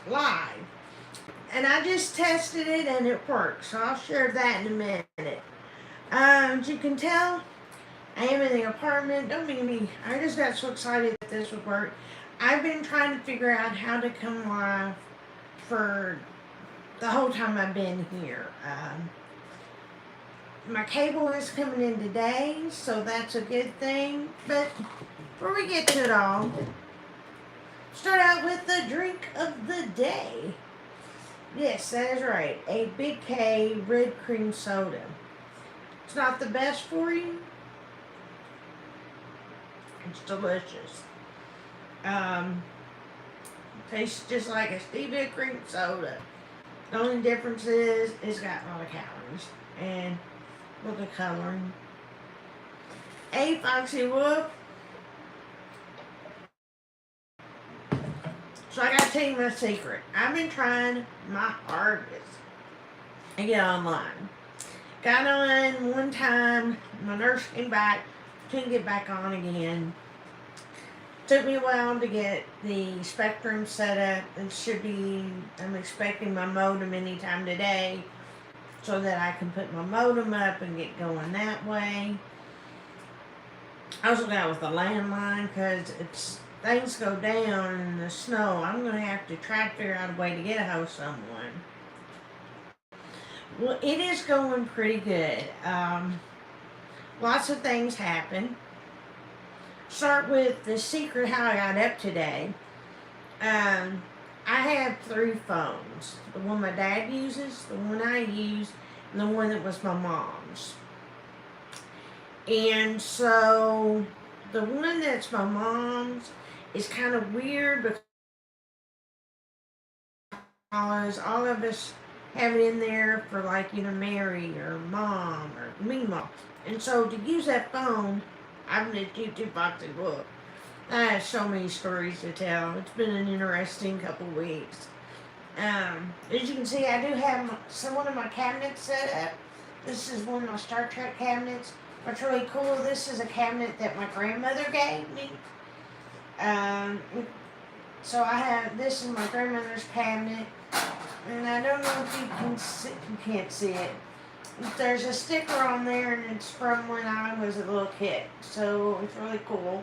live. And I just tested it and it works. So I'll share that in a minute. As you can tell, I am in the apartment. Don't mean me. I just got so excited that this would work. I've been trying to figure out how to come live for the whole time I've been here. My cable is coming in today, so that's a good thing. But before we get to it all, start out with the drink of the day. Yes, that is right. A Big K red cream soda. It's not the best for you. It's delicious. Um, Tastes just like a stevia cream soda. The only difference is it's got a lot of calories and with the coloring. A Foxy Wolf. So I gotta tell you my secret. I've been trying my hardest to get online. Got on one time, my nurse came back, couldn't get back on again. Took me a while to get the Spectrum set up. I'm expecting my modem anytime today so that I can put my modem up and get going that way. I also got with the landline because things go down in the snow. I'm going to have to try to figure out a way to get a hold of someone. Well, it is going pretty good. Lots of things happen. Start with the secret how I got up today. I have 3 phones. The one my dad uses, the one I use, and the one that was my mom's. And so the one that's my mom's is kind of weird because all of us have it in there for like either Mary or mom or me mom. And so to use that phone, I'm going to YouTube Foxy Wolf. I have so many stories to tell. It's been an interesting couple weeks. As you can see, I do have one of my cabinets set up. This is one of my Star Trek cabinets. What's really cool, this is a cabinet that my grandmother gave me. So this is my grandmother's cabinet. And I don't know if you can't see it. There's a sticker on there, and it's from when I was a little kid, so it's really cool.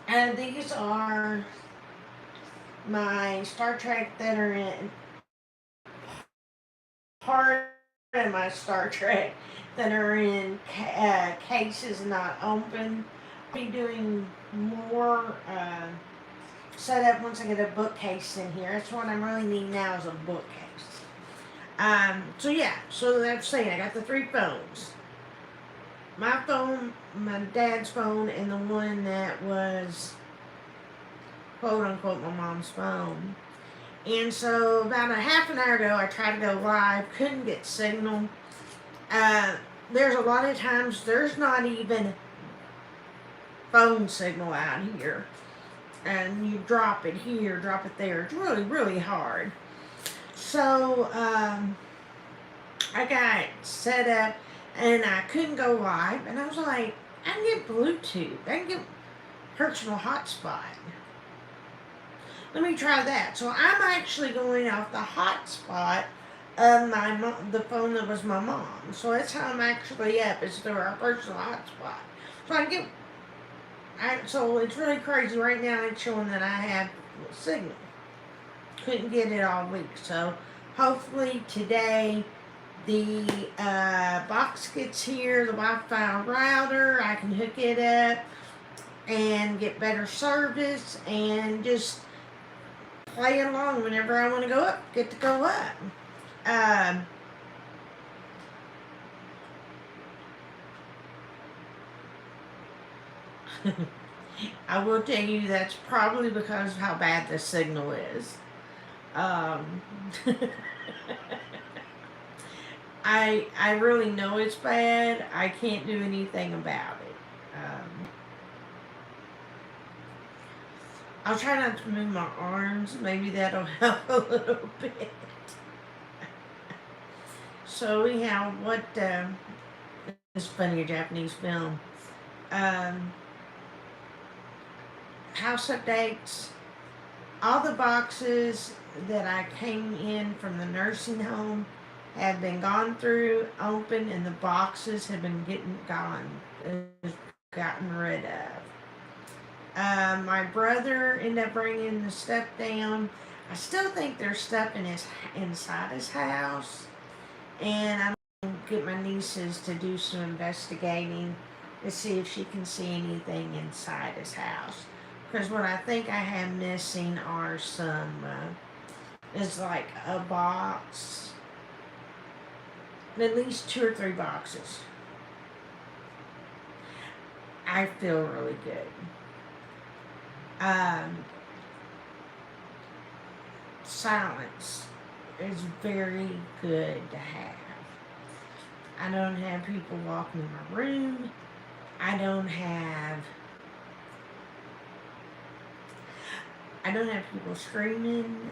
And these are my Star Trek that are in part of my Star Trek that are in cases not open. I'll be doing more setup once I get a bookcase in here. That's what I really need now is a bookcase. So that's saying I got the 3 phones. My phone, my dad's phone, and the one that was quote unquote my mom's phone. And so about a half an hour ago I tried to go live, couldn't get signal. There's a lot of times there's not even phone signal out here. And you drop it here, drop it there. It's really, really hard. So, I got set up and I couldn't go live. And I was like, I can get Bluetooth. I can get personal hotspot. Let me try that. So I'm actually going off the hotspot of the phone that was my mom. So that's how I'm actually up. It's through our personal hotspot. So so it's really crazy. Right now it's showing that I have signal. Couldn't get it all week. So hopefully today the box gets here, the Wi-Fi router, I can hook it up and get better service and just play along whenever I want to go up, get to go up. I will tell you that's probably because of how bad the signal is. I really know it's bad. I can't do anything about it. I'll try not to move my arms. Maybe that'll help a little bit. So anyhow, it's funny, a Japanese film. House updates. All the boxes that I came in from the nursing home have been gone through, opened, and the boxes have been gotten rid of. My brother ended up bringing the stuff down. I still think there's stuff inside his house, and I'm gonna get my nieces to do some investigating to see if she can see anything inside his house. Because what I think I have missing are is like a box, at least 2 or 3 boxes. I feel really good. Silence is very good to have. I don't have people walking in my room. I don't have people screaming.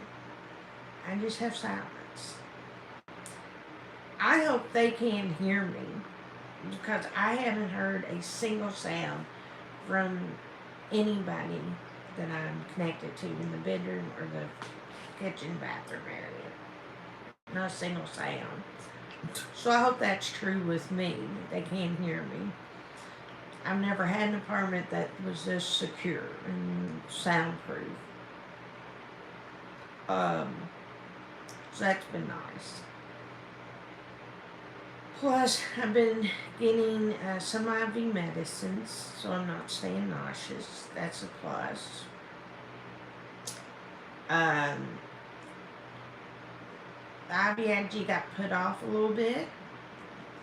I just have silence. I hope they can hear me, because I haven't heard a single sound from anybody that I'm connected to in the bedroom or the kitchen bathroom area. Not a single sound. So I hope that's true with me. They can hear me. I've never had an apartment that was this secure and soundproof. So that's been nice. Plus, I've been getting some IV medicines, so I'm not staying nauseous. That's a plus. The IVIG got put off a little bit.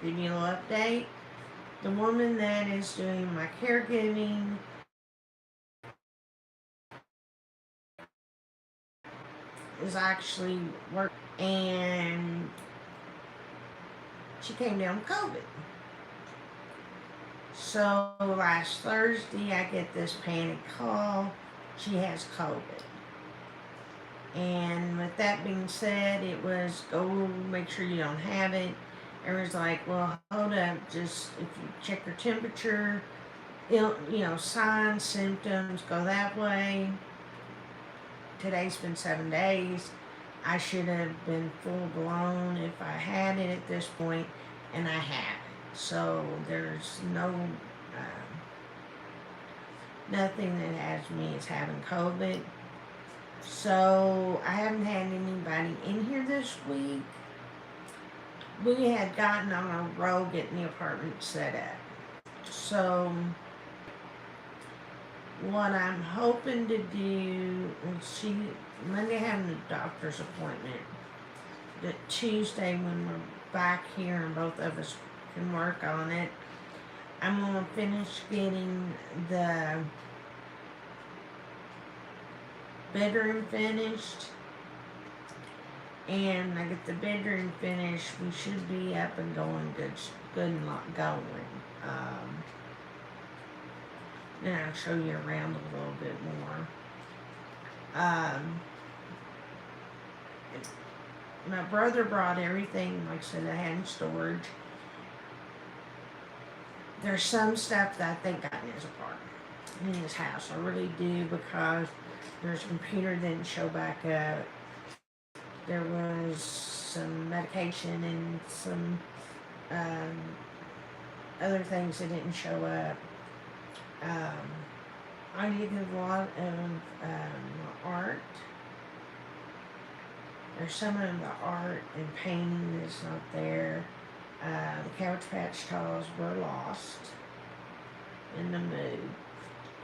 Give you a little update. The woman that is doing my caregiving is actually working, and she came down with COVID. So last Thursday, I get this panic call. She has COVID. And with that being said, it was go make sure you don't have it. Everyone's like, well, hold up, just if you check your temperature, signs, symptoms, go that way. Today's been 7 days. I should have been full blown if I had it at this point, and I have it. So there's nothing that has me as having COVID. So I haven't had anybody in here this week. We had gotten on a roll getting the apartment set up. So what I'm hoping to do, Monday having a doctor's appointment, but Tuesday when we're back here and both of us can work on it, I'm going to finish getting the bedroom finished. And I get the bedroom finished, we should be up and going good and going. Then I'll show you around a little bit more. My brother brought everything, like I said, I had in storage. There's some stuff that I think got in his apartment, in his house. I really do, because there's a computer that didn't show back up. There was some medication and some other things that didn't show up. I needed a lot of art. There's some of the art and painting that's not there. The Cabbage Patch Dolls were lost in the move.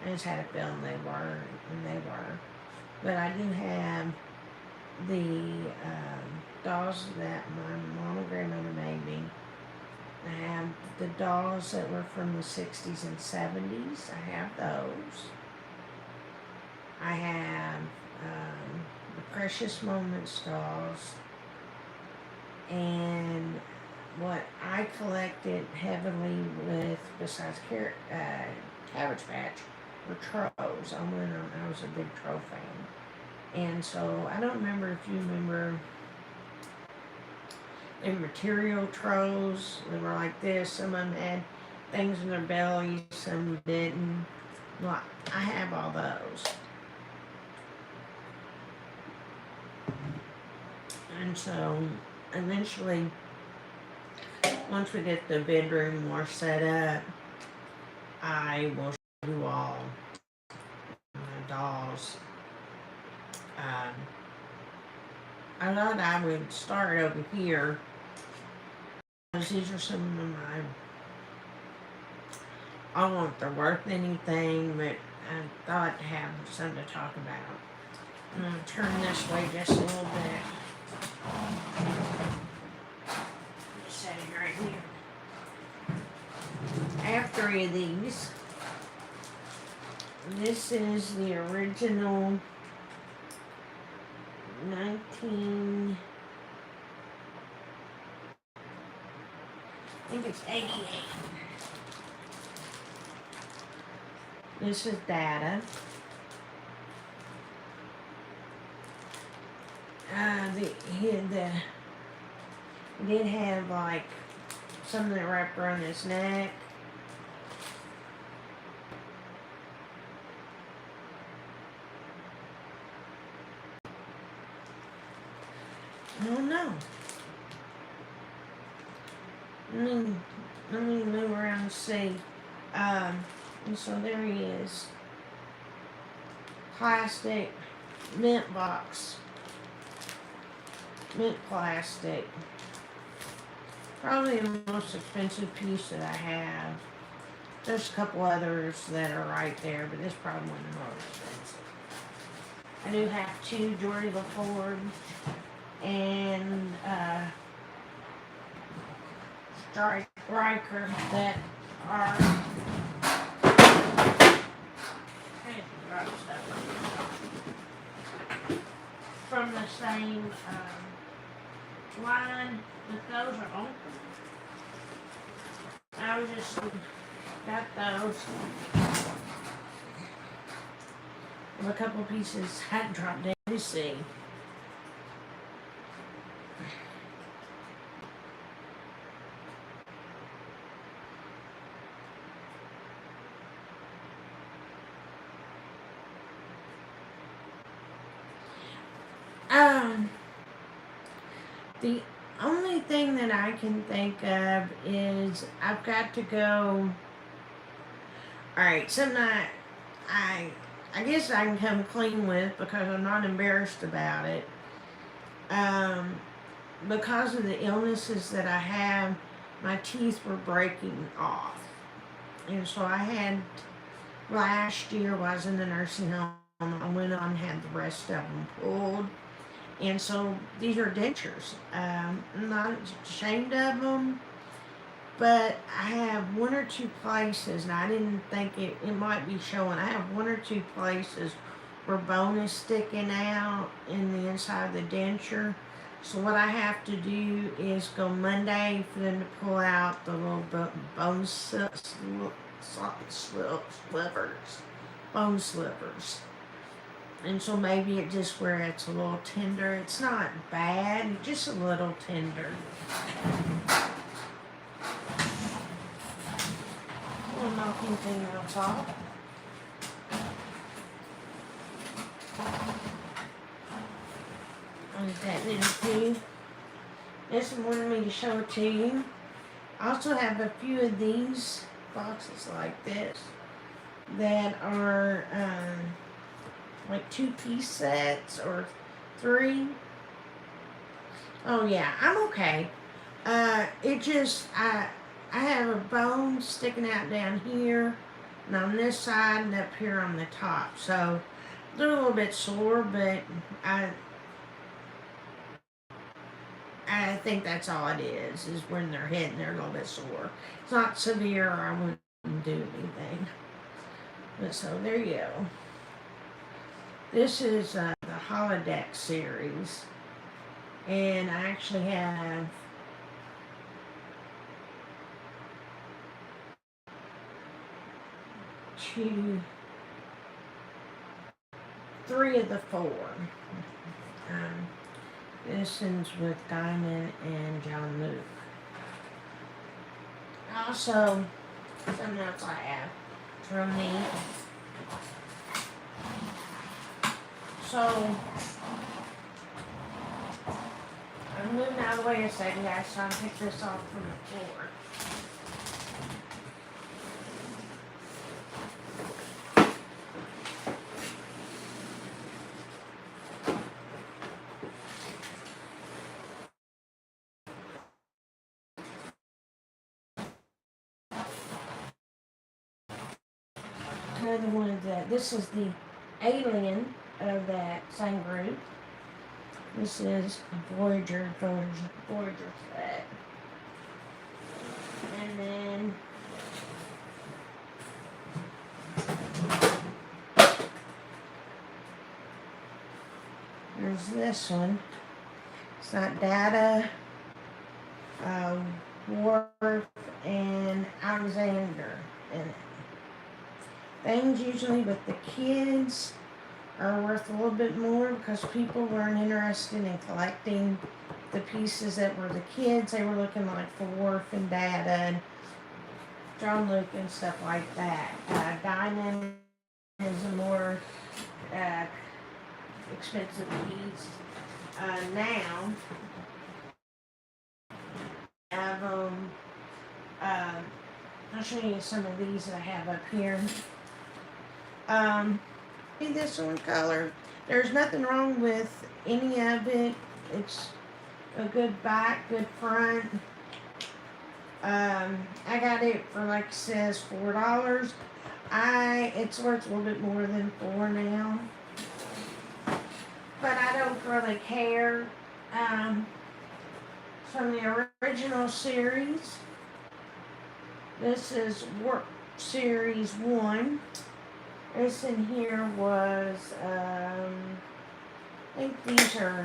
I just had a feeling they were, and they were. But I do have the dolls that my mom and grandmother made me. I have the dolls that were from the 60s and 70s. I have those. I have the Precious Moments dolls. And what I collected heavily with, besides Cabbage Patch, were Tros. I was a big Tro fan. And so, I don't remember if you remember, they were material Tros. They were like this. Some of them had things in their belly, some didn't. Well, I have all those. And so eventually, once we get the bedroom more set up, I will show you all my dolls. I thought I would start over here, because these are some of my, I don't know if they're worth anything, but I thought to have something to talk about. I'm going to turn this way just a little bit. Just set it right here. I have 3 of these. This is the original 19, I think it's 88. This is Dada. He did have like something that wrapped around his neck. I don't know. Let me move around and see. And so there he is. Plastic mint box. Mint plastic. Probably the most expensive piece that I have. There's a couple others that are right there, but this is probably one of the most expensive. I do have 2 Geordie LaFord and Riker that are from the same line, but those are open. I was just got those. Of a couple pieces hadn't dropped down to see. The only thing that I can think of is I've got to go. Alright, something I guess I can come clean with because I'm not embarrassed about it. Because of the illnesses that I have, my teeth were breaking off. And so I had, last year while I was in the nursing home, I went on and had the rest of them pulled. And so these are dentures. I'm not ashamed of them, but I have 1 or 2 places, and I didn't think it might be showing. I have 1 or 2 places where bone is sticking out in the inside of the denture. So what I have to do is go Monday for them to pull out the little bone slivers. And so maybe it just where it's a little tender. It's not bad, just a little tender. We'll knock anything else off. Like that little too. This one wanted me to show it to you. I also have a few of these boxes like this that are like 2-piece sets or 3. Oh yeah, I'm okay. It just I have a bone sticking out down here and on this side and up here on the top. So they're a little bit sore, but I think that's all it is when they're hitting, they're a little bit sore. It's not severe or I wouldn't do anything. But so there you go. This is the Holodeck series. And I actually have three of the 4. This one's with Diamond and John Luke. Also, something else I have from me. So, moving out of the way a second, guys, so I can pick this off from the floor. Another one of that. This is the alien of that same group. This is Voyager set. And then there's this one. It's got Data, Worf, and Alexander in it. Things usually with the kids are worth a little bit more because people weren't interested in collecting the pieces that were the kids. They were looking like for Worf and Data and John Luke and stuff like that. Diamond is a more expensive piece. Now, I have I'll show you some of these that I have up here. See this one color. There's nothing wrong with any of it. It's a good back, good front. I got it for, like it says, $4. It's worth a little bit more than $4 now, but I don't really care. From the original series. This is Warp Series 1. This in here was, I think these are,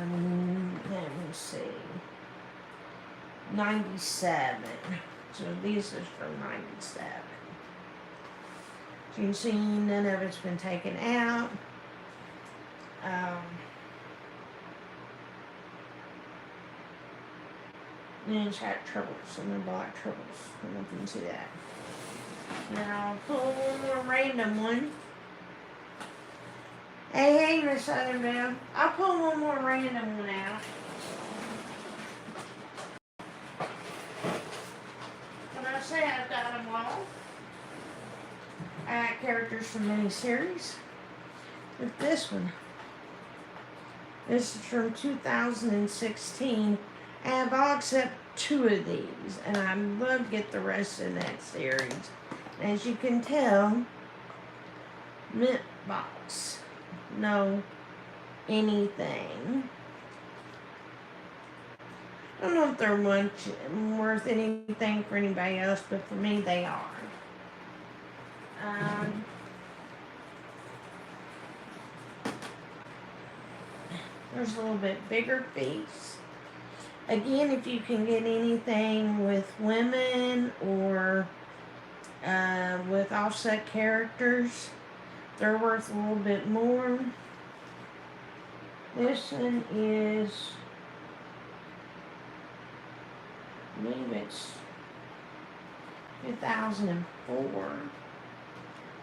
let me see, 97. So these are from 97. So you can see none of it's been taken out. And it's got troubles, some of the black troubles. I don't know if you can see that. Now I'll pull one more random one. Hey, Miss Southernville. I'll pull one more random one out. When I say I've got them all, I got characters from many series. With this one. This is from 2016. I have all except 2 of these, and I'd love to get the rest in that series. As you can tell, mint box, no anything. I don't know if they're much worth anything for anybody else, but for me they are. There's a little bit bigger piece. Again, if you can get anything with women or with offset characters, they're worth a little bit more. This one is, I believe it's 2004.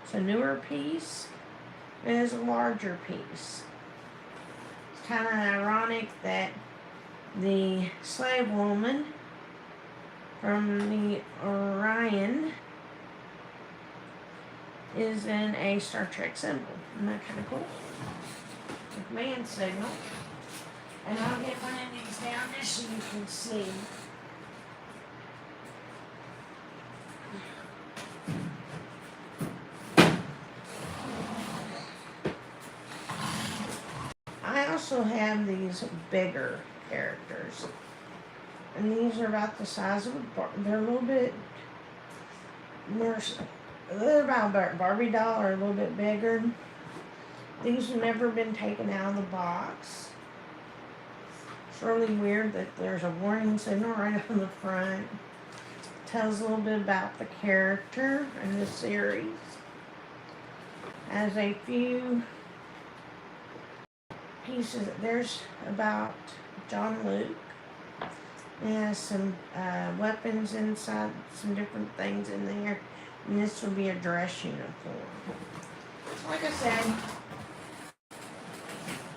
It's a newer piece. It is a larger piece. It's kind of ironic that the slave woman from the Orion is in a Star Trek symbol. Isn't that kind of cool? The command signal. And I'll get one of these down just so you can see. I also have these bigger characters, and these are about the size of they're a little bit more, they're about a Barbie doll or a little bit bigger. These have never been taken out of the box. It's really weird that there's a warning signal right on the front. It tells a little bit about the character in the series. Has a few pieces. There's about John Luke. It has some weapons inside, some different things in there. And this will be a dress uniform. Like I said,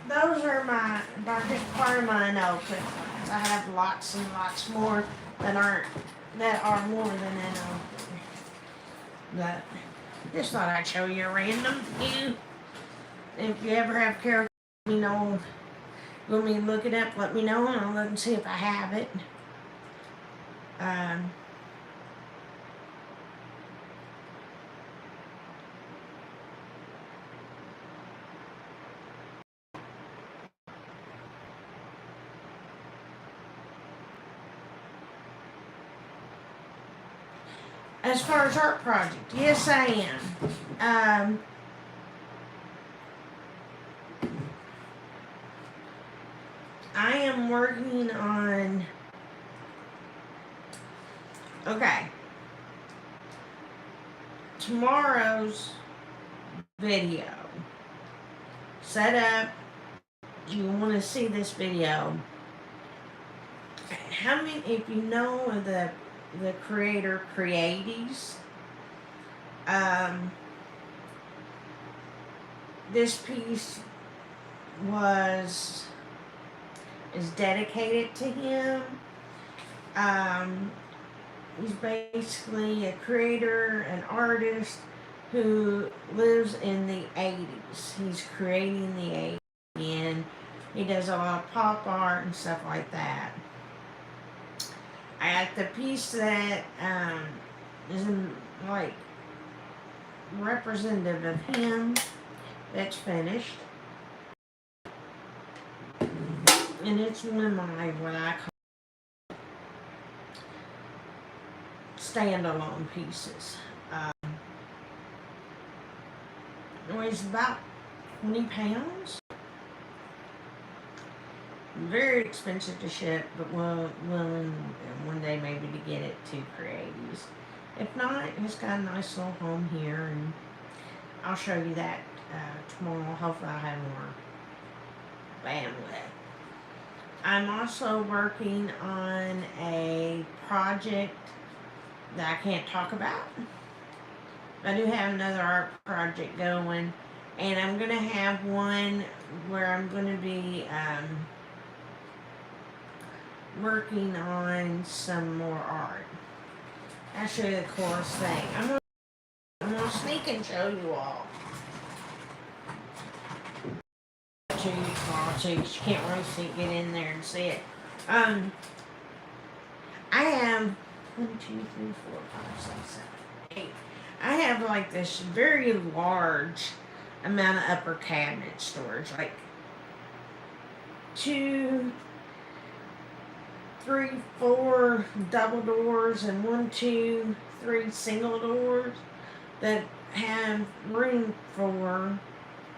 those are my darkest part of my unopened. I have lots and lots more that are more than unopened. But just thought I'd show you a random few. If you ever have character, let me know. Let me look it up. Let me know, and I'll look and see if I have it. Um, as far as art project, yes, I am. I am working on. Okay. Tomorrow's video. Set up. You want to see this video. How many, if you know of the creator Creaties, this piece is dedicated to him. He's basically a creator, an artist who lives in the 80s. He's creating the 80s, and he does a lot of pop art and stuff like that. At the piece that is like representative of him, that's finished, and it's one of my what I call standalone pieces. It weighs about 20 pounds. Very expensive to ship, but willing one day maybe to get it to Creaties. If not, it's got a nice little home here, and I'll show you that tomorrow. Hopefully I'll have more bandwidth. I'm also working on a project that I can't talk about. I do have another art project going, and I'm going to have one where I'm going to be working on some more art. I'll show you the coolest thing. I'm gonna sneak and show you all. Too small, so you can't really get in there and see it. I have 1, 2, 3, 4, 5, 6, 7, 8. I have like this very large amount of upper cabinet storage, like 2, 3, 4 double doors and 1, 2, 3 single doors that have room for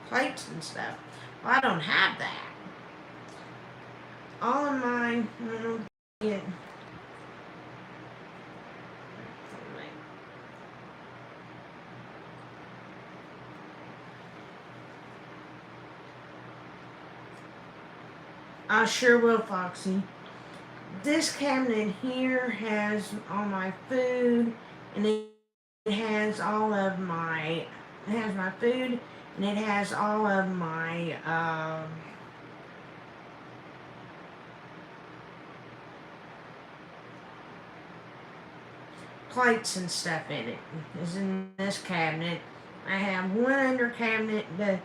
plates and stuff. Well, I don't have that. All of mine, I sure will, Foxy. This cabinet here has all my food, and it has all of my, food, and it has all of my, plates and stuff in it. Is in this cabinet. I have one under cabinet, I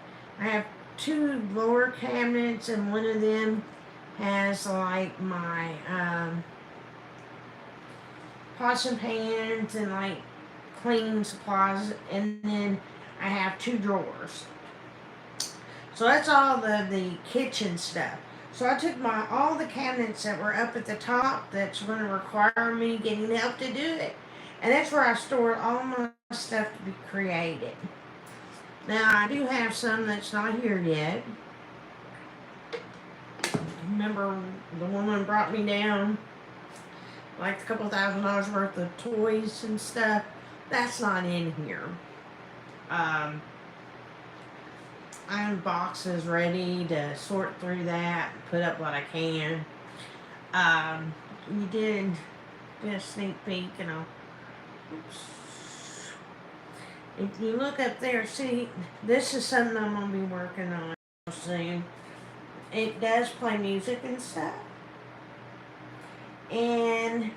have 2 lower cabinets, and one of them has like my pots and pans and like cleaning supplies, and then I have 2 drawers. So that's all the kitchen stuff. So I took all the cabinets that were up at the top that's going to require me getting help to do it, and that's where I stored all my stuff to be created. Now I do have some that's not here yet. Remember the woman brought me down like a couple $1,000 worth of toys and stuff? That's not in here. I have boxes ready to sort through that and put up what I can. You did get a sneak peek, and if you look up there, see, this is something I'm going to be working on soon. it does play music and stuff. And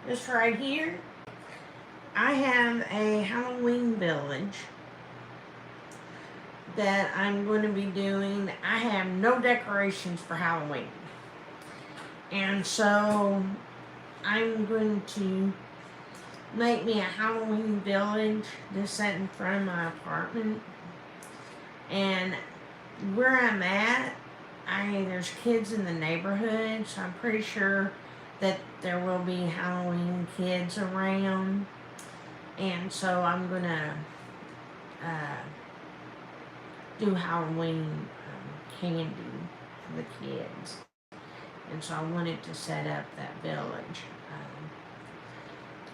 this right here, I have a Halloween village that I'm going to be doing. I have no decorations for Halloween. And so I'm going to make me a Halloween village just set in front of my apartment. And where I'm at, there's kids in the neighborhood, so I'm pretty sure that there will be Halloween kids around. And so I'm gonna do Halloween candy for the kids. And so I wanted to set up that village.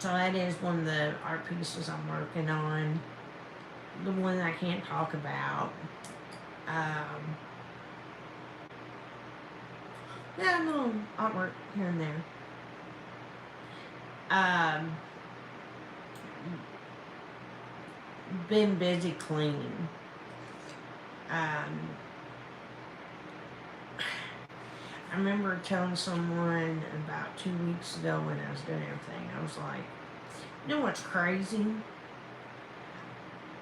So that is one of the art pieces I'm working on. The one I can't talk about. Yeah, a little artwork here and there. Been busy cleaning. I remember telling someone about 2 weeks ago when I was doing everything, I was like, you know what's crazy?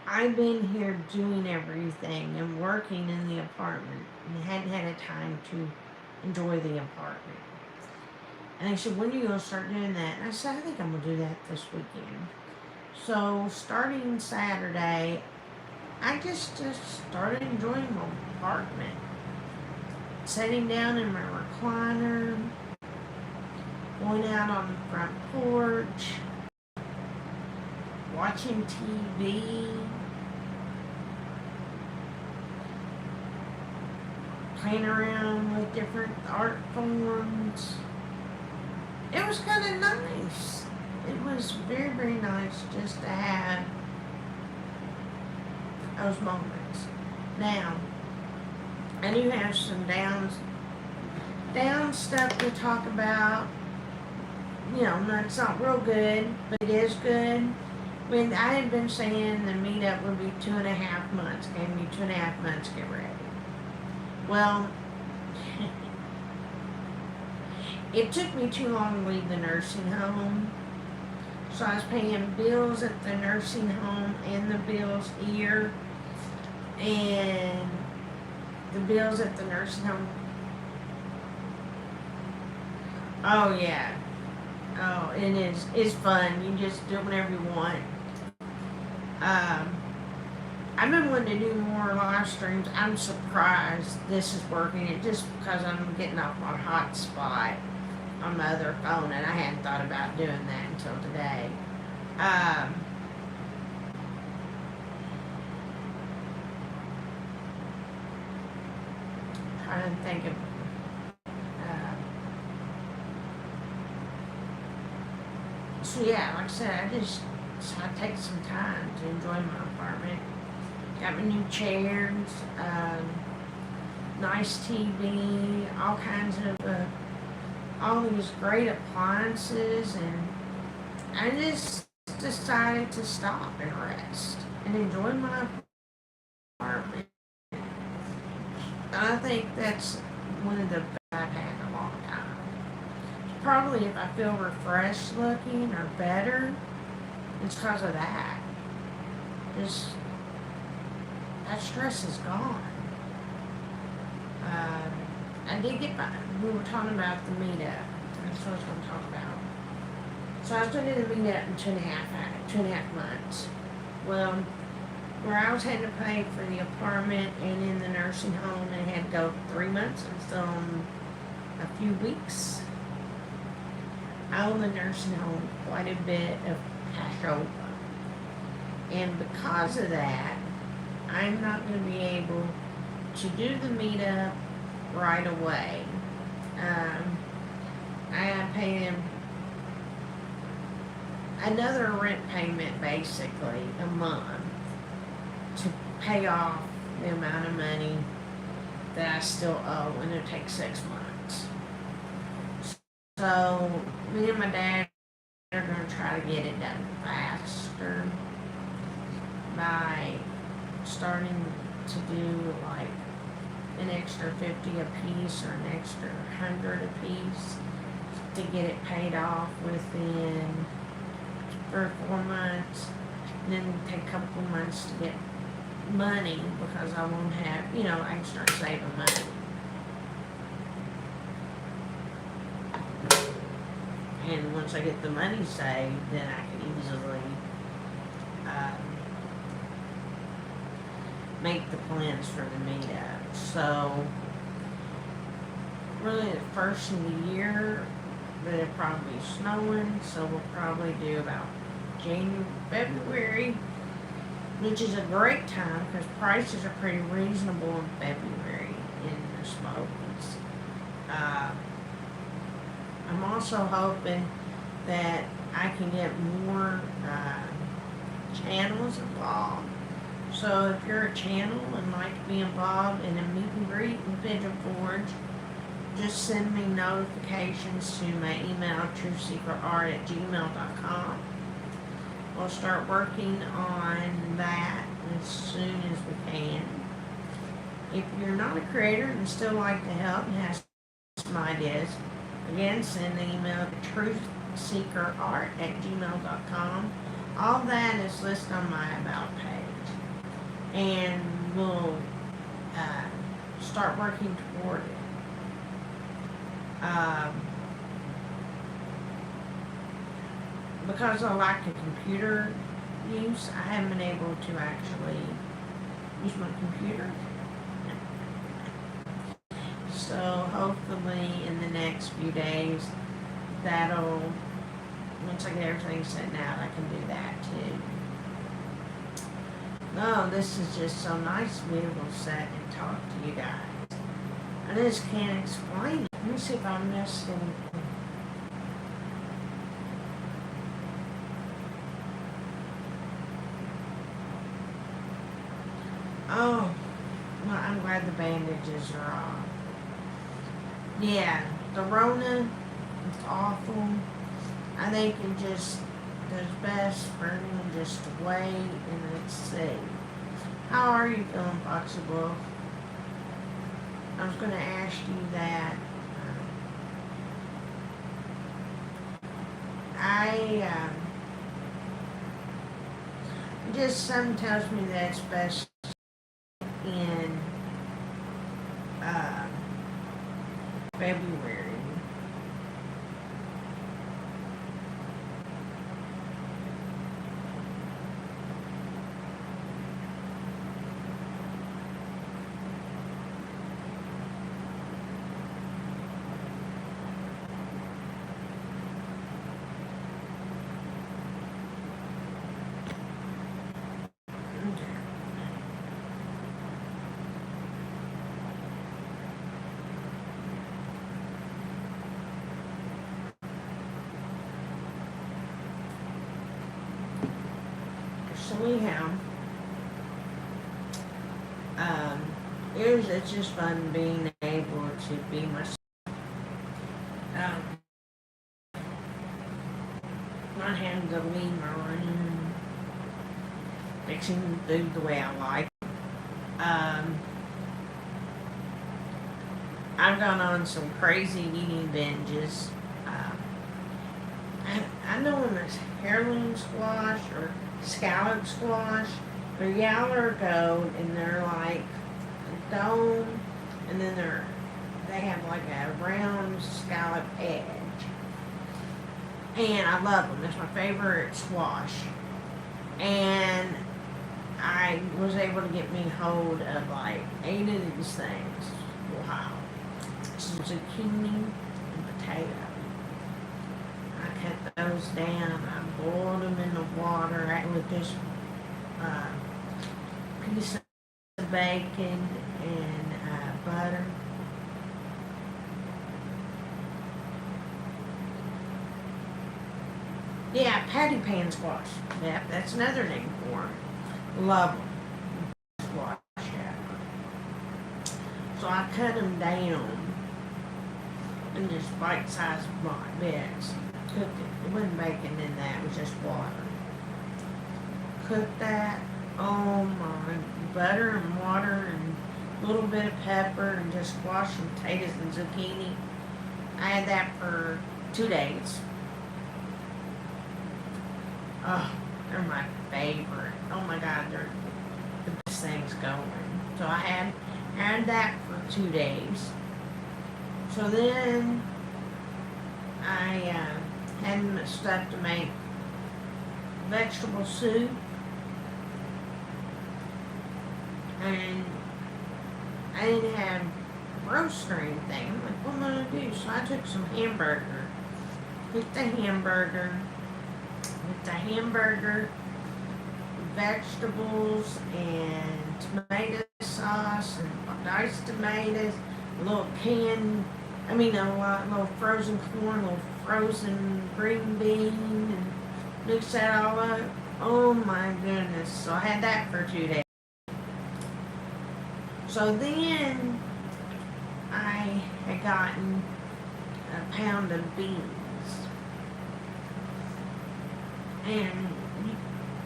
I've been here doing everything and working in the apartment and hadn't had a time to enjoy the apartment. And they said, when are you going to start doing that? And I said, I think I'm going to do that this weekend. So starting Saturday, I just started enjoying my apartment. Sitting down in my recliner, going out on the front porch, watching TV, playing around with different art forms. It was kind of nice. It was very, very nice just to have those moments. Now, I do have some down stuff to talk about. You know, it's not real good, but it is good. When I had been saying the meetup would be 2.5 months, gave me 2.5 months to get ready. Well, it took me too long to leave the nursing home. So I was paying bills at the nursing home and the bills here. And the bills at the nursing home. Oh yeah. Oh, it is. It's fun. You just do whatever you want. I've been wanting to do more live streams. I'm surprised this is working. It just because I'm getting off my hotspot on my other phone, and I hadn't thought about doing that until today. Trying to think of so yeah, like I said, I take some time to enjoy my apartment. Got my new chairs, nice TV, all kinds of all these great appliances, and I just decided to stop and rest and enjoy my apartment. I think that's one of the best I've had in a long time. Probably if I feel refreshed looking or better, it's because of that. Just that stress is gone. I did get by. We were talking about the meetup. That's what I was going to talk about. So I was going to do the meetup in 2.5 months. Well, where I was had to pay for the apartment and in the nursing home, and had to go 3 months instead of a few weeks. I owe the nursing home quite a bit of cash over. And because of that, I'm not going to be able to do the meetup right away. I gotta pay them another rent payment, basically, a month to pay off the amount of money that I still owe, and it'll take 6 months. So me and my dad are going to try to get it done faster by starting to do like an extra 50 a piece or an extra 100 a piece to get it paid off within 3 or 4 months. And then take a couple of months to get money because I won't have, I can start saving money. And once I get the money saved, then I can easily make the plans for the meetup. So, really the first of the year, but it'll probably be snowing, so we'll probably do about February, which is a great time because prices are pretty reasonable in February in the Smokies. I'm also hoping that I can get more channels involved. So if you're a channel and like to be involved in a meet and greet in Pigeon Forge, just send me notifications to my email, truthseekerart@gmail.com. We'll start working on that as soon as we can. If you're not a creator and still like to help and have some ideas, again, send an email to truthseekerart@gmail.com. All that is listed on my About page. And we'll start working toward it. Because I like the computer use, I haven't been able to actually use my computer. So hopefully in the next few days, once I get everything set out, I can do that too. No, this is just so nice to be able to sit and talk to you guys. I just can't explain it. Let me see if I missed anything. Oh, well, I'm glad the bandages are off. Yeah, the Rona is awful. I think it just is best for me just to wait and let's see. How are you feeling, Foxy Wolf? I was going to ask you that. Just something tells me that it's best in February. So anyhow, it's just fun being able to be myself. Not having to leave my room, fixing food the way I like. I've gone on some crazy eating binges. I know when there's heirloom squash or scallop squash, they're yellow or gold, and they're like a dome, and then they have like a round scallop edge. And I love them. It's my favorite squash. And I was able to get me hold of like 8 of these things. Wow. Some zucchini and potato. I cut those down. I boiled them in the water with this piece of bacon and butter. Yeah, patty pan squash. Yep, that's another name for them. Love them. Squash, yeah. So I cut them down in just bite-sized bits. Cooked it. It wasn't bacon in that. It was just water. Cooked that. Oh my. Butter and water and a little bit of pepper, and just squash and potatoes and zucchini. I had that for 2 days. Oh, they're my favorite. Oh my God, they're the best things going. So I had that for 2 days. So then I had stuff to make vegetable soup, and I didn't have roast or anything. I'm like, what am I gonna do? So I took some hamburger, with the hamburger, vegetables, and tomato sauce, and diced tomatoes, a little little frozen corn, a little frozen green bean, and mix that all up. Oh my goodness. So I had that for 2 days. So then I had gotten a pound of beans. And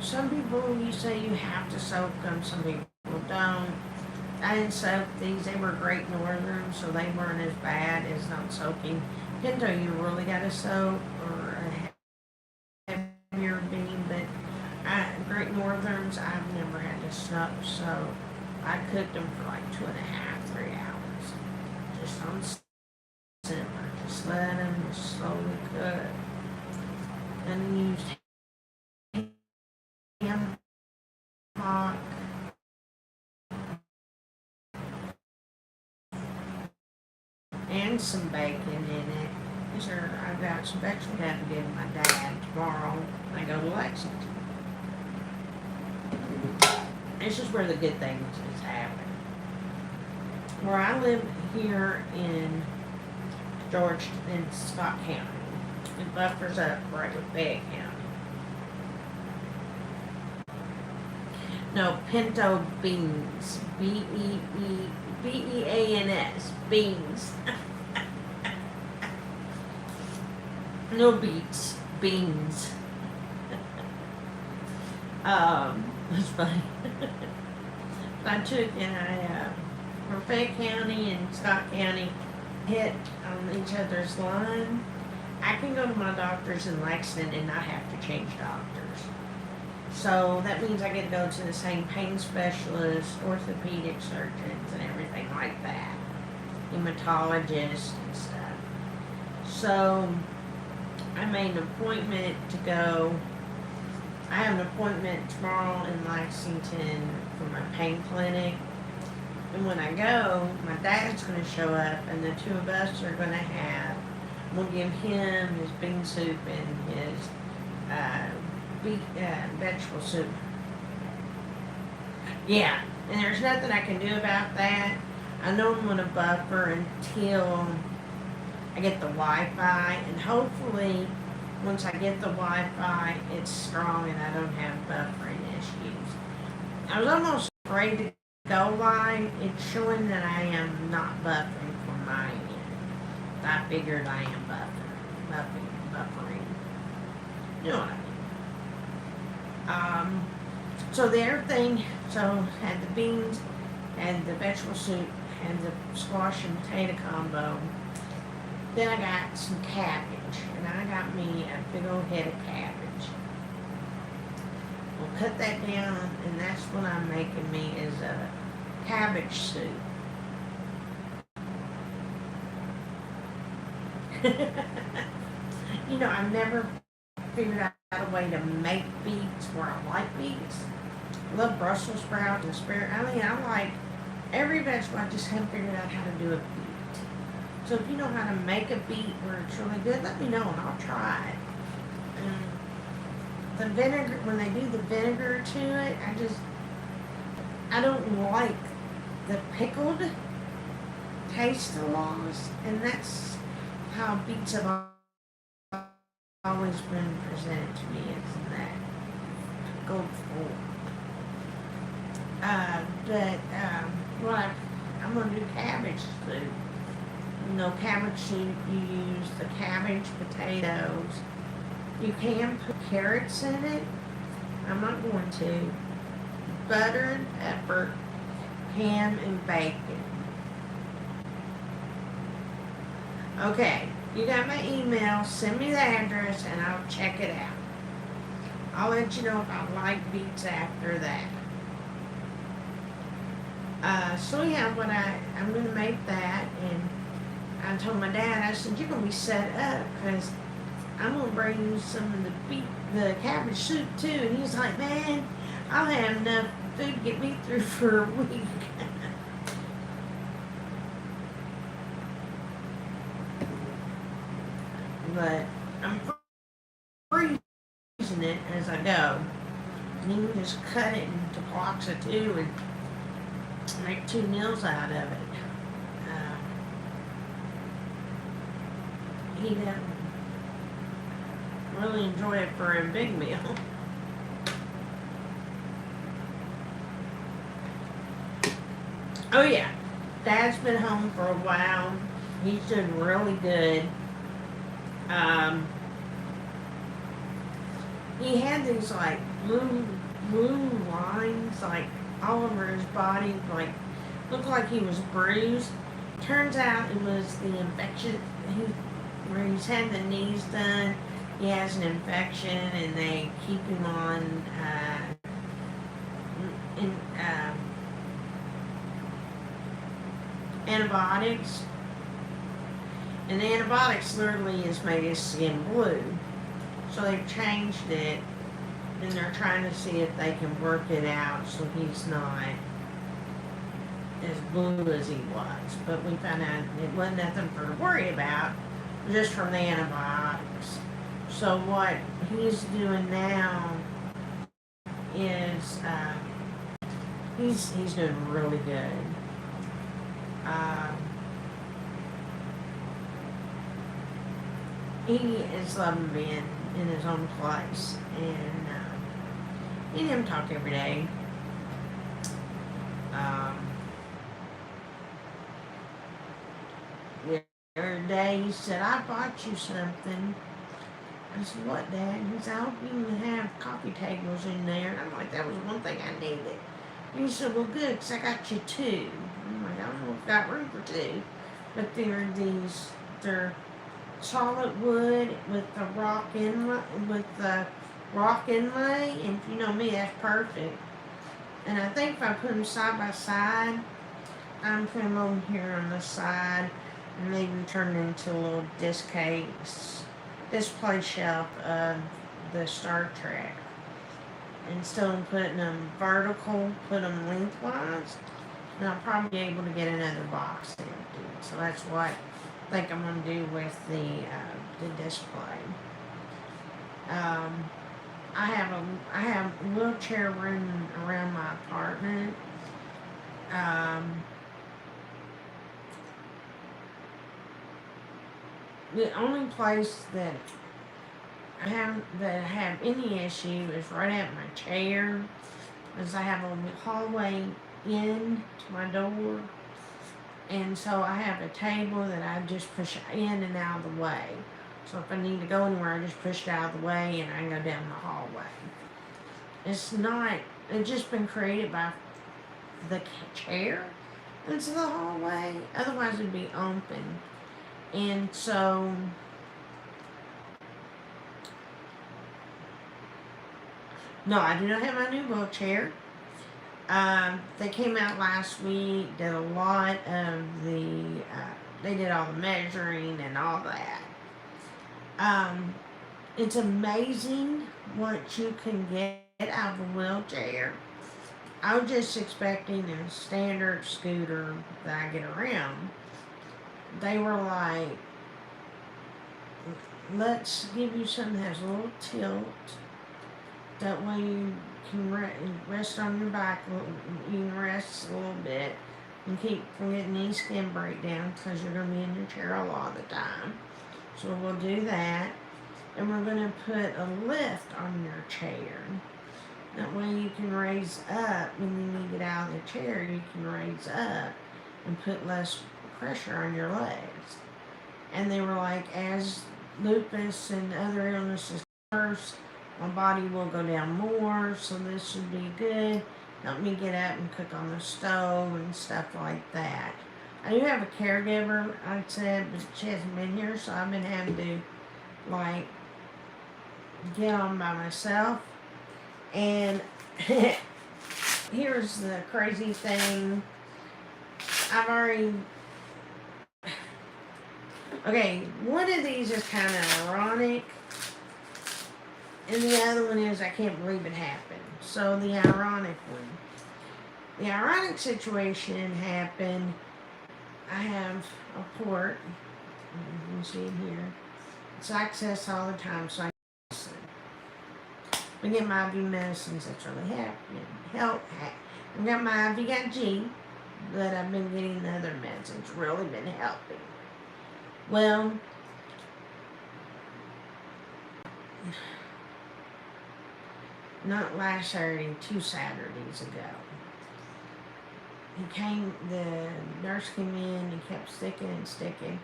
some people, you say you have to soak them, some people don't. I didn't soak these. They were Great Northern, so they weren't as bad as not soaking. Pinto, you really got to soak, or a heavier bean, but Great Northerns, I've never had to soak, so I cooked them for like 2.5, 3 hours. Just on simmer. Just let them just slowly cook. And used ham hock, and some bacon in it. These are, I've got some vegetables I have to give my dad tomorrow when I go to Lexington. This is where the good things is happening. Where I live here in Scott County. It buffers up right with Fayette County. No, pinto beans. B-E-E-B-E-A-N-S. Beans. No beets. Beans. That's funny. I took and from Fayette County and Scott County hit on each other's line. I can go to my doctors in Lexington and not have to change doctors. So that means I get to go to the same pain specialists, orthopedic surgeons, and everything like that. Hematologists and stuff. So I made an appointment to go. I have an appointment tomorrow in Lexington for my pain clinic. And when I go, my dad's going to show up, and the two of us are going to have, we'll give him his bean soup and his vegetable soup. Yeah, and there's nothing I can do about that. I know I'm going to buffer until I get the Wi-Fi, and hopefully once I get the Wi-Fi, it's strong and I don't have buffering issues. I was almost afraid to go live. It's showing that I am not buffering from my end. I figured I am buffering. You know what I mean. So the everything, so had the beans, had the vegetable soup, had the squash and potato combo. Then I got some cabbage, and I got me a big old head of cabbage. We'll cut that down, and that's what I'm making me is a cabbage soup. You know, I've never figured out a way to make beets where I like beets. I love Brussels sprouts and asparagus. I mean, I like every vegetable. I just haven't figured out how to do a beet. So if you know how to make a beet where it's really good, let me know and I'll try it. The vinegar, when they do the vinegar to it, I don't like the pickled taste of loss, and that's how beets have always been presented to me, is that pickled form. I'm going to do cabbage soup. You know, cabbage soup, you use the cabbage, potatoes. You can put carrots in it. I'm not going to. Butter and pepper. ham and bacon. Okay, you got my email. Send me the address and I'll check it out. I'll let you know if I like beets after that. So yeah, I'm gonna make that, and I told my dad, I said, you're gonna be set up because I'm gonna bring you some of the cabbage soup too. And he's like, man, I'll have enough food to get me through for a week. But I'm freezing it as I go. And you can just cut it into blocks of 2 and make 2 meals out of it. He doesn't really enjoy it for a big meal. Oh yeah, Dad's been home for a while. He's doing really good. He had these like blue lines like all over his body, like looked like he was bruised. Turns out it was the infection where he's had the knees done. He has an infection, and they keep him on antibiotics. And the antibiotics literally has made his skin blue. So they've changed it, and they're trying to see if they can work it out so he's not as blue as he was. But we found out it wasn't nothing for to worry about, just from the antibiotics. So what he's doing now is he's doing really good. He is loving being in his own place, and me and him talk every day. The other day he said, I bought you something. I said, what, Dad? He said, I hope you can have coffee tables in there. And I'm like, that was one thing I needed. And he said, well, good, because I got you 2. I'm like, I don't know if I've got room for 2. But they're solid wood with the rock inlay, and if you know me, that's perfect. And I think if I put them side by side, I'm putting them over here on the side, and maybe turn it into a little display shelf of the Star Trek. Instead of putting them vertical, put them lengthwise, and I'll probably be able to get another box empty. So that's what I think I'm going to do with the display. I have a wheelchair room around my apartment. The only place that I have any issue is right at my chair, as I have a hallway in to my door, and so I have a table that I just push in and out of the way. So if I need to go anywhere, I just push it out of the way and I can go down the hallway. It's just been created by the chair into the hallway. Otherwise it'd be open. And so no, I do not have my new wheelchair. They came out last week, did a lot of they did all the measuring and all that. It's amazing what you can get out of a wheelchair. I was just expecting a standard scooter that I get around. They were like, let's give you something that has a little tilt. That way you can rest on your back. You can rest a little bit and keep from getting any skin breakdown, because you're going to be in your chair a lot of the time. So we'll do that. And we're going to put a lift on your chair. That way you can raise up when you need to get out of the chair. You can raise up and put less pressure on your legs. And they were like, as lupus and other illnesses worse, my body will go down more, so this should be good. help me get up and cook on the stove and stuff like that. I do have a caregiver, like I said, but she hasn't been here, so I've been having to, like, get on by myself. And here's the crazy thing. I've already... Okay, one of these is kind of ironic, and the other one is I can't believe it happened. So the ironic one. The ironic situation happened. I have a port. You can see it here. It's accessed all the time, so I listen. I get my IV medicines. That's really happening. I've got my IV but I've been getting the other meds. It's really been helping. Well, not last Saturday, 2 Saturdays ago. The nurse came in, he kept sticking and sticking.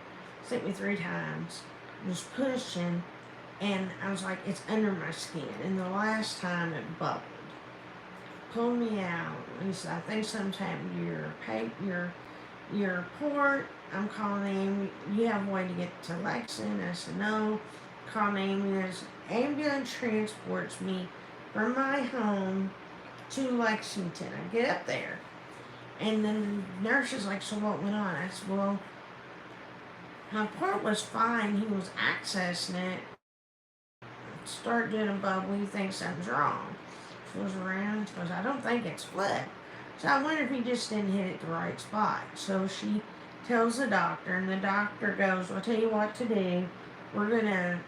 Stick me 3 times. Was pushing, and I was like, it's under my skin. And the last time it bubbled. Pulled me out. He said, I think something's happened to your port. I'm calling you have a way to get to Lexington? I said, no. Call an ambulance. Ambulance transports me from my home to Lexington. I get up there. And then the nurse is like, so what went on? I said, well, my port was fine. He was accessing it. Start doing a bubble. He thinks something's wrong. She goes around. She goes, I don't think it's flipped. So I wonder if he just didn't hit it the right spot. So she tells the doctor, and the doctor goes, well, I'll tell you what to do. We're going to,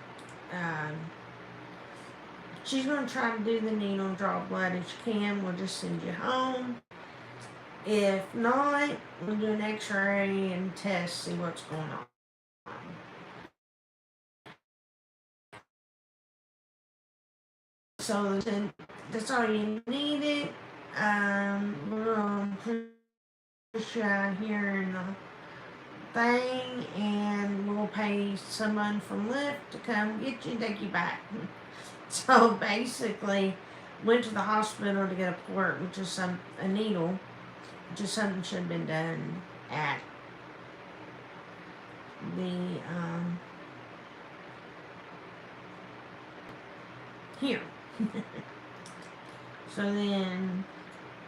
she's going to try to do the needle and draw blood if she can. We'll just send you home. If not, we'll do an x-ray and test, see what's going on. So that's all you needed. We're going to push you out here in the thing, and we'll pay someone from Lyft to come get you and take you back. So basically, went to the hospital to get a port, which is a needle, which is something should have been done at the here. So then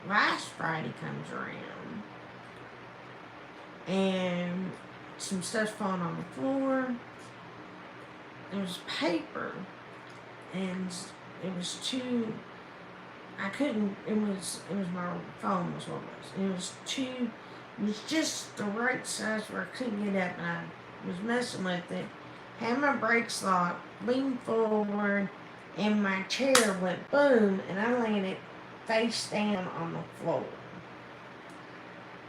last Friday comes around, and some stuff's falling on the floor. There was paper, and it was too. I couldn't. It was my phone was what it was. It was too. It was just the right size where I couldn't get up, and I was messing with it. Had my brakes locked, leaned forward, and my chair went boom, and I landed face down on the floor.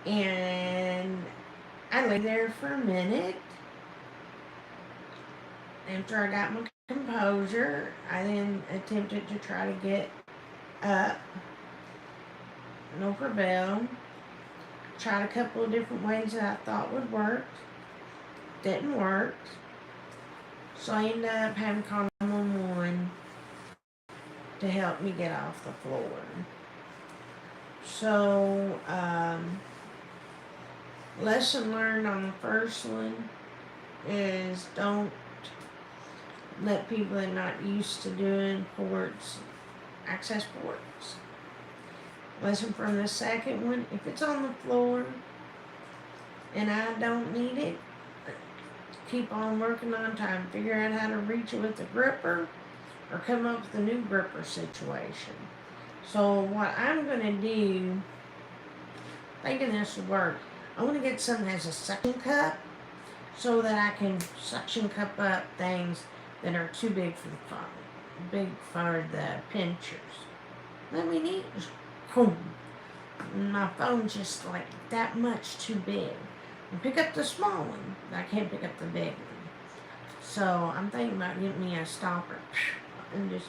And I lay there for a minute. After I got my composure, I then attempted to try to get up. No prevail. Tried a couple of different ways that I thought would work. Didn't work. So I ended up having to call 911 to help me get off the floor. So, lesson learned on the first one is don't let people that are not used to doing ports access ports. Lesson from the second one, if it's on the floor and I don't need it, keep on working on time. Figure out how to reach it with the gripper or come up with a new gripper situation. So what I'm going to do, thinking this will work, I want to get something that has a suction cup so that I can suction cup up things that are too big for the phone, big for the pinchers. Let me need, my phone's just like that much too big. And pick up the small one, but I can't pick up the big one. So I'm thinking about getting me a stopper and just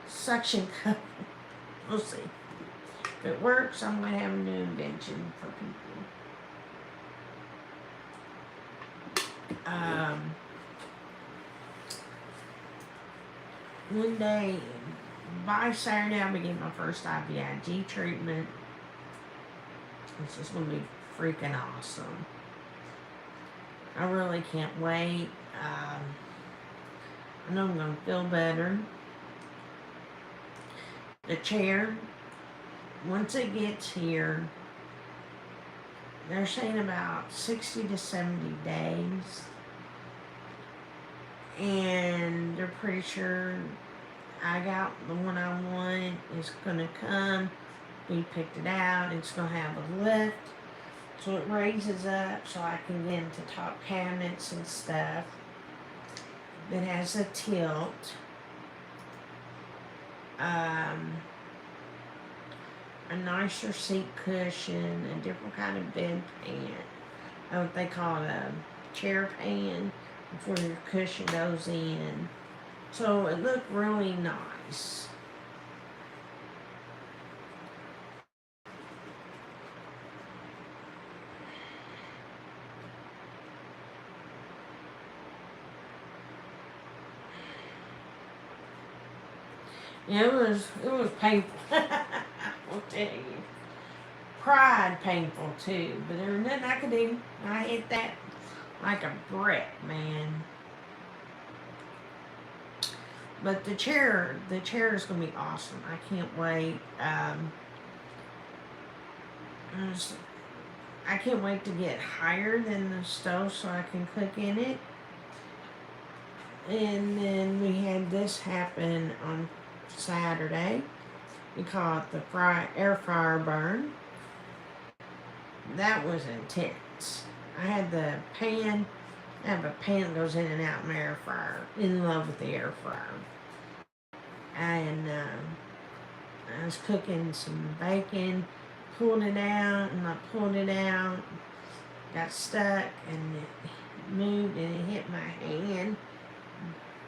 suction cup. We'll see. If it works, I'm going to have a new invention for people. One day, by Saturday, I'll be getting my first IVIG treatment. This is going to be freaking awesome. I really can't wait. I know I'm going to feel better. The chair, once it gets here, they're saying about 60 to 70 days. And they're pretty sure I got the one I want. It's going to come. We picked it out. It's going to have a lift. So it raises up so I can get into top cabinets and stuff. It has a tilt. A nicer seat cushion, a different kind of bed pan. What they call it, a chair pan, before your cushion goes in. So it looked really nice. Yeah, it was painful. I'll tell you. Cried painful too, but there was nothing I could do. I hit that like a brick, man. But the chair is gonna be awesome. I can't wait. I can't wait to get higher than the stove so I can cook in it. And then we had this happen on Saturday. We call it the air fryer burn. That was intense. I had the pan. I have a pan that goes in and out in my air fryer. In love with the air fryer. And I was cooking some bacon. Pulled it out, and I pulled it out. Got stuck, and it moved, and it hit my hand.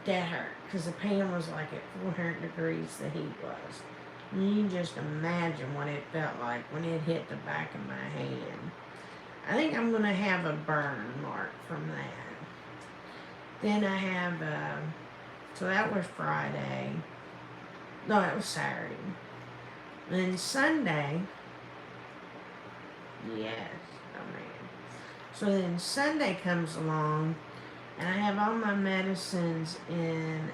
That hurt, because the pan was like at 400 degrees, the heat was. And you can just imagine what it felt like when it hit the back of my hand. I think I'm going to have a burn mark from that. Then I have, so that was Friday. No, that was Saturday. And then Sunday, yes, oh man. So then Sunday comes along, and I have all my medicines in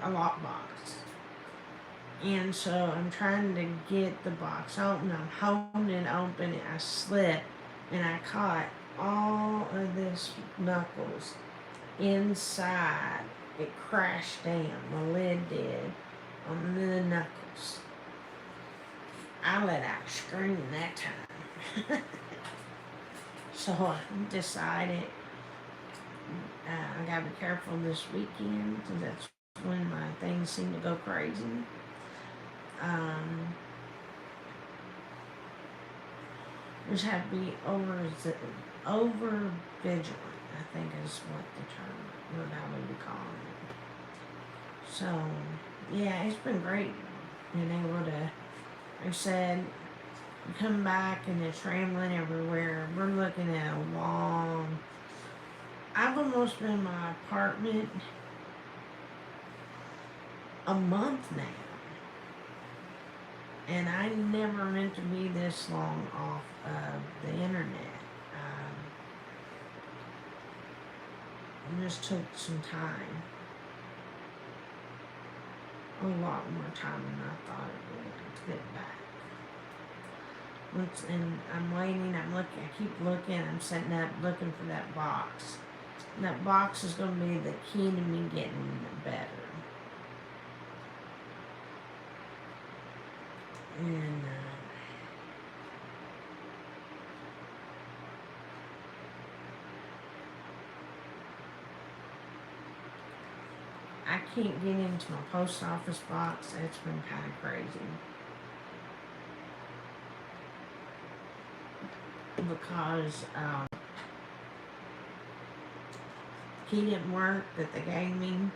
a lockbox. And so I'm trying to get the box open. I'm holding it open. I slipped, and I caught all of this knuckles inside. It crashed down. The lid did on the knuckles. I let out a scream that time. So I decided I gotta be careful this weekend, because that's when my things seem to go crazy. Just have to be over vigilant, I think is what the term, what I would be calling it. So, yeah, it's been great being able to, like I said, come back and it's rambling everywhere. We're looking at a long, I've almost been in my apartment a month now. And I never meant to be this long off of the internet. It just took some time. A lot more time than I thought it would to get back. And I'm waiting, I'm looking, I keep looking, I'm setting up, looking for that box. And that box is going to be the key to me getting better. And I can't get into my post office box. It's been kind of crazy. Because key didn't work that they gave me.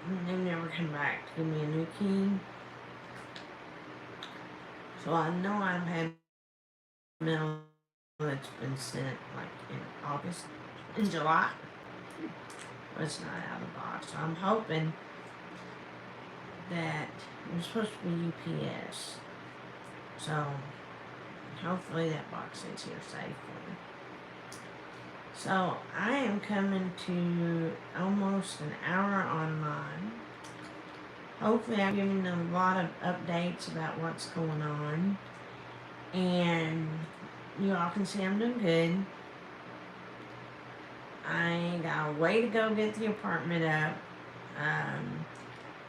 And they never come back to give me a new key. So I know I've had mail that's been sent like in August, in July. But it's not out of the box. So I'm hoping that it was supposed to be UPS. So hopefully that box is here safely. So I am coming to almost an hour online. Hopefully I'm giving a lot of updates about what's going on. And you all can see I'm doing good. I got a way to go get the apartment up.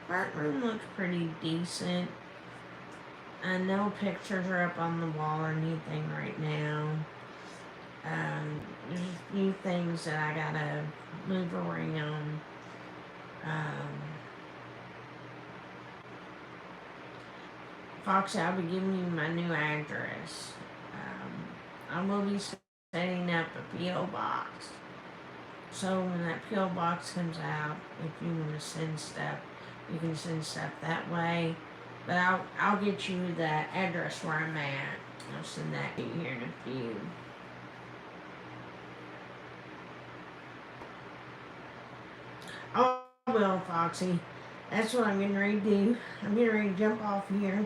Front room looks pretty decent. No pictures are up on the wall or anything right now. There's a few things that I gotta move around. Foxy, I'll be giving you my new address. I will be setting up a P.O. box. So when that P.O. box comes out, if you want to send stuff, you can send stuff that way. But I'll get you the address where I'm at. I'll send that to you here in a few. Oh, well, Foxy, that's what I'm getting ready to do. I'm getting ready to jump off here.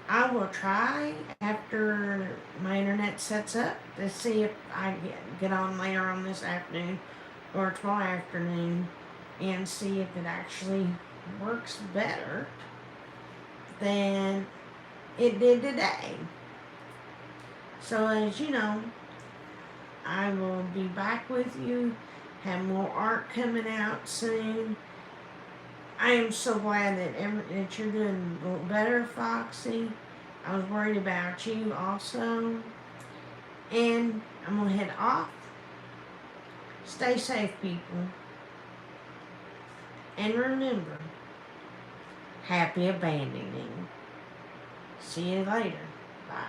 I will try after my internet sets up to see if I get on later on this afternoon or tomorrow afternoon and see if it actually works better than it did today. So as you know, I will be back with you, have more art coming out soon. I am so glad that you're doing a little better, Foxy. I was worried about you also. And I'm going to head off. Stay safe, people. And remember, happy abandoning. See you later. Bye.